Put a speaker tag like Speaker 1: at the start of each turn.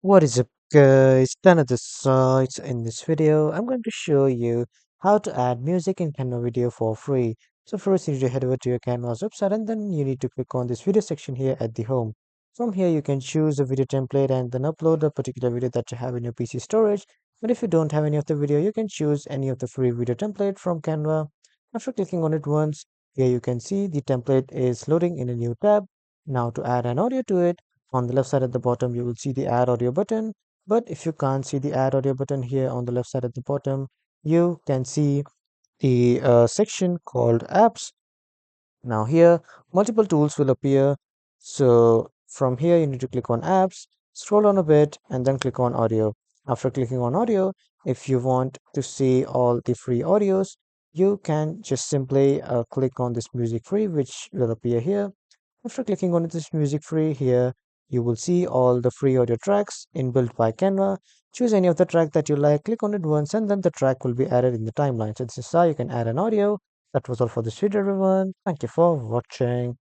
Speaker 1: What is up, guys? Done at the sites. In this video, I'm going to show you how to add music in Canva video for free. So first you need to head over to your Canva's website and then you need to click on this video section here at the home. From here you can choose a video template and then upload a particular video that you have in your PC storage. But if you don't have any of the video, you can choose any of the free video template from Canva. After clicking on it once, here you can see the template is loading in a new tab. Now to add an audio to it, on the left side at the bottom, you will see the add audio button. But if you can't see the add audio button here on the left side at the bottom, you can see the section called apps. Now here, multiple tools will appear. So from here, you need to click on apps, scroll on a bit, and then click on audio. After clicking on audio, if you want to see all the free audios, you can just simply click on this music free, which will appear here. After clicking on this music free here, you will see all the free audio tracks inbuilt by Canva. Choose any of the track that you like, click on it once, and then the track will be added in the timeline. So this is how you can add an audio. That was all for this video, everyone. Thank you for watching.